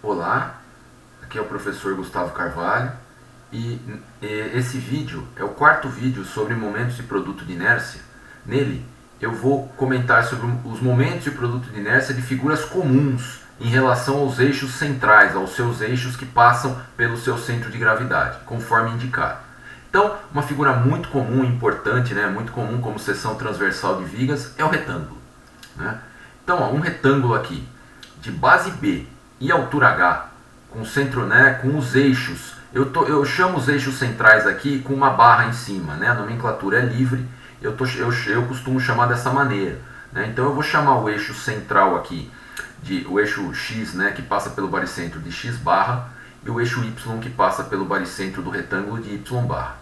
Olá, aqui é o professor Gustavo Carvalho e esse vídeo é o quarto vídeo sobre momentos de produto de inércia. Nele eu vou comentar sobre os momentos de produto de inércia de figuras comuns em relação aos eixos centrais, aos seus eixos que passam pelo seu centro de gravidade, conforme indicado. Então, uma figura muito comum e importante, muito comum como seção transversal de vigas, é o retângulo. Então, um retângulo aqui de base B e altura H, com centro, com os eixos. Eu chamo os eixos centrais aqui com uma barra em cima, a nomenclatura é livre, eu costumo chamar dessa maneira. Então eu vou chamar o eixo central aqui, o eixo X, que passa pelo baricentro de X barra, e o eixo Y que passa pelo baricentro do retângulo de Y barra.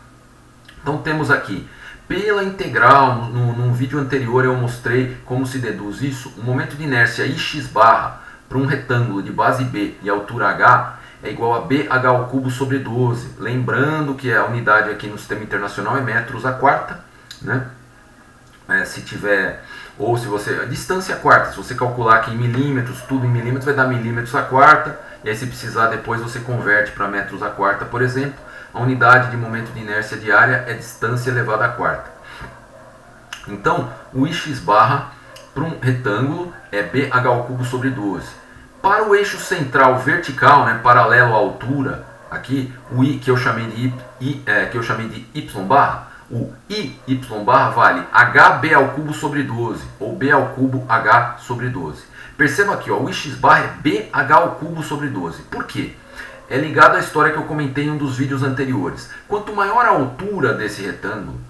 Então temos aqui, pela integral, num vídeo anterior eu mostrei como se deduz isso, o momento de inércia IX barra para um retângulo de base B e altura H é igual a BH ao cubo sobre 12. Lembrando que a unidade aqui no sistema internacional é metros a quarta, se tiver, ou se você, a distância quarta, se você calcular aqui em milímetros, tudo em milímetros vai dar milímetros a quarta, e aí se precisar depois você converte para metros a quarta, por exemplo. A unidade de momento de inércia diária é distância elevada à quarta. Então, o IX barra para um retângulo é BH ao cubo sobre 12. Para o eixo central vertical, paralelo à altura, aqui, o I que eu chamei de Y barra, o IY barra vale HB ao cubo sobre 12, ou B ao cubo H sobre 12. Perceba aqui, o IX barra é BH ao cubo sobre 12. Por quê? É ligado à história que eu comentei em um dos vídeos anteriores. Quanto maior a altura desse retângulo,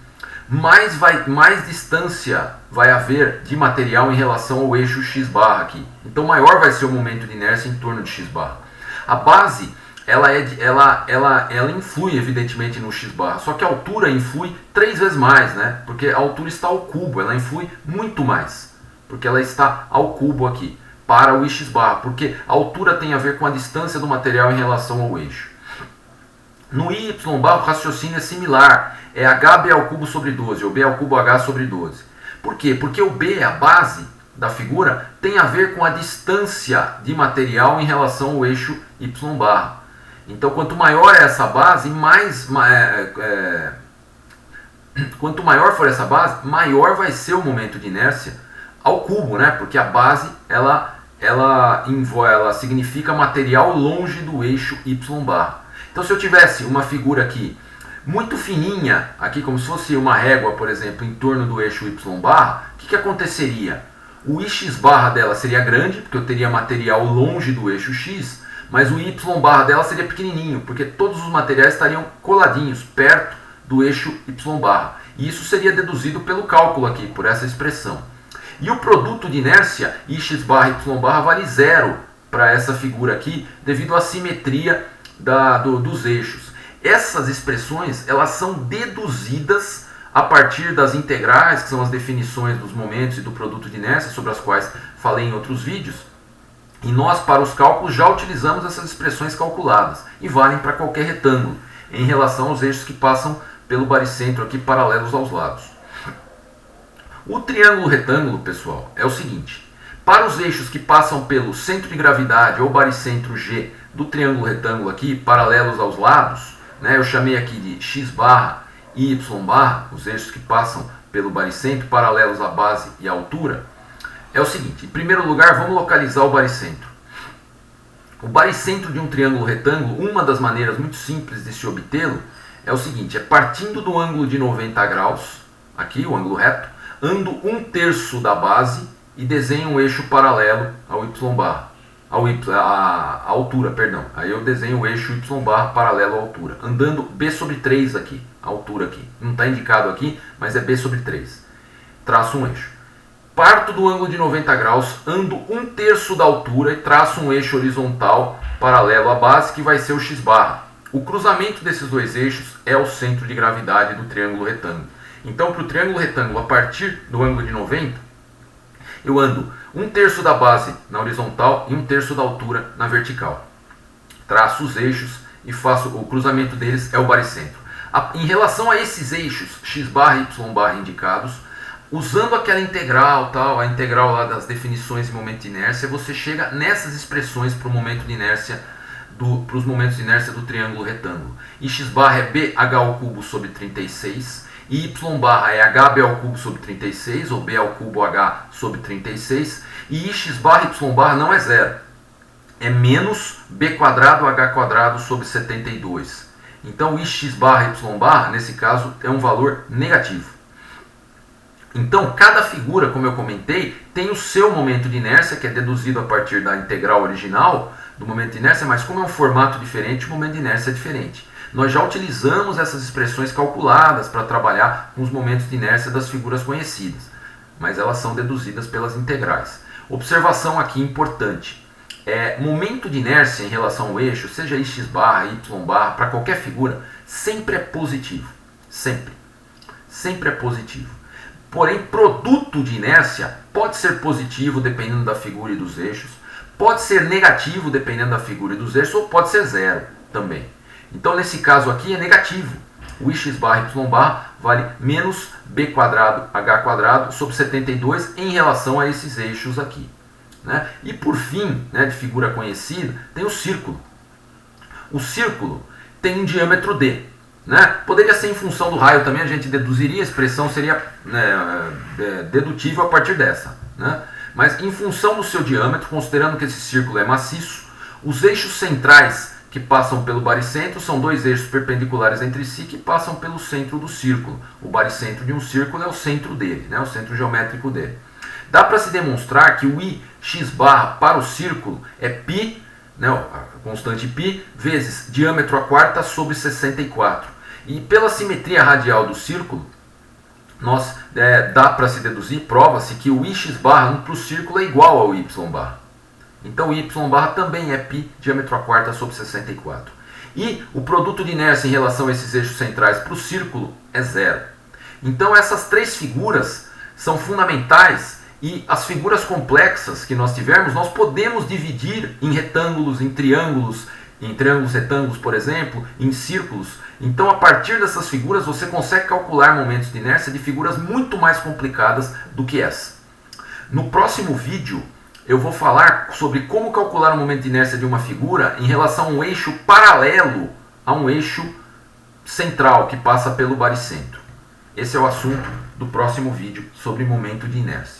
mais distância vai haver de material em relação ao eixo X barra aqui. Então maior vai ser o momento de inércia em torno de X barra. A base ela influi evidentemente no X barra, só que a altura influi 3 vezes mais, porque a altura está ao cubo, ela influi muito mais, porque ela está ao cubo aqui, para o IX barra, porque a altura tem a ver com a distância do material em relação ao eixo. No Y barra o raciocínio é similar, é HB ao cubo sobre 12, ou B ao cubo H sobre 12. Por quê? Porque o B, a base da figura, tem a ver com a distância de material em relação ao eixo Y barra. Então, quanto maior é essa base, quanto maior for essa base, maior vai ser o momento de inércia ao cubo, porque a base ela significa material longe do eixo Y barra. Então, se eu tivesse uma figura aqui muito fininha, aqui como se fosse uma régua, por exemplo, em torno do eixo Y barra, o que aconteceria? O IX barra dela seria grande, porque eu teria material longe do eixo X, mas o Y barra dela seria pequenininho, porque todos os materiais estariam coladinhos, perto do eixo Y barra. E isso seria deduzido pelo cálculo aqui, por essa expressão. E o produto de inércia, IX barra Y barra, vale zero para essa figura aqui, devido à simetria dos eixos. Essas expressões elas são deduzidas a partir das integrais, que são as definições dos momentos e do produto de inércia, sobre as quais falei em outros vídeos. E nós, para os cálculos, já utilizamos essas expressões calculadas e valem para qualquer retângulo, em relação aos eixos que passam pelo baricentro aqui paralelos aos lados. O triângulo retângulo, pessoal, é o seguinte: para os eixos que passam pelo centro de gravidade ou baricentro G do triângulo retângulo aqui, paralelos aos lados, eu chamei aqui de X barra e Y barra, os eixos que passam pelo baricentro, paralelos à base e à altura, é o seguinte: em primeiro lugar, vamos localizar o baricentro. O baricentro de um triângulo retângulo, uma das maneiras muito simples de se obtê-lo, é o seguinte: é partindo do ângulo de 90 graus, aqui o ângulo reto, ando 1/3 da base e desenho um eixo paralelo ao Y barra. A altura, perdão. Aí eu desenho o eixo Y barra paralelo à altura, andando B sobre 3 aqui, a altura aqui. Não está indicado aqui, mas é B sobre 3. Traço um eixo. Parto do ângulo de 90 graus, ando 1/3 da altura e traço um eixo horizontal paralelo à base, que vai ser o X barra. O cruzamento desses dois eixos é o centro de gravidade do triângulo retângulo. Então, para o triângulo retângulo, a partir do ângulo de 90, eu ando 1/3 da base na horizontal e 1/3 da altura na vertical. Traço os eixos e faço o cruzamento deles, é o baricentro. Em relação a esses eixos X barra e Y barra indicados, Usando aquela integral, tal, a integral lá das definições de momento de inércia, você chega nessas expressões para o momento de inércia, para os momentos de inércia do triângulo retângulo. I x barra é bh ao cubo sobre 36, e y barra é hb ao cubo sobre 36, ou b ao cubo h sobre 36, e x barra y barra não é zero, é menos b quadrado h quadrado sobre 72. Então, x barra y barra, nesse caso, é um valor negativo. Então, cada figura, como eu comentei, tem o seu momento de inércia, que é deduzido a partir da integral original do momento de inércia, mas como é um formato diferente, o momento de inércia é diferente. Nós já utilizamos essas expressões calculadas para trabalhar com os momentos de inércia das figuras conhecidas, mas elas são deduzidas pelas integrais. Observação aqui importante. Momento de inércia em relação ao eixo, seja x barra, y barra, para qualquer figura, sempre é positivo. Sempre. Sempre é positivo. Porém, produto de inércia pode ser positivo dependendo da figura e dos eixos, pode ser negativo dependendo da figura e dos eixos, ou pode ser zero também. Então, nesse caso aqui, é negativo. O x barra y barra vale menos b quadrado h quadrado sobre 72 em relação a esses eixos aqui. Né? E por fim, né, de figura conhecida, tem o círculo. O círculo tem um diâmetro d. Né? Poderia ser em função do raio também, a gente deduziria, a expressão seria dedutível a partir dessa. Né? Mas em função do seu diâmetro, considerando que esse círculo é maciço, os eixos centrais que passam pelo baricentro são dois eixos perpendiculares entre si que passam pelo centro do círculo. O baricentro de um círculo é o centro dele, né? O centro geométrico dele. Dá para se demonstrar que o i x barra para o círculo é π, né, a constante π, vezes diâmetro a quarta sobre 64. E pela simetria radial do círculo, dá para se deduzir, prova-se que o ix barra para o círculo é igual ao y barra. Então o y barra também é π, diâmetro a quarta sobre 64. E o produto de inércia em relação a esses eixos centrais para o círculo é zero. Então essas três figuras são fundamentais. E as figuras complexas que nós tivermos, nós podemos dividir em retângulos, em triângulos retângulos, por exemplo, em círculos. Então, a partir dessas figuras, você consegue calcular momentos de inércia de figuras muito mais complicadas do que essa. No próximo vídeo, eu vou falar sobre como calcular o momento de inércia de uma figura em relação a um eixo paralelo a um eixo central que passa pelo baricentro. Esse é o assunto do próximo vídeo sobre momento de inércia.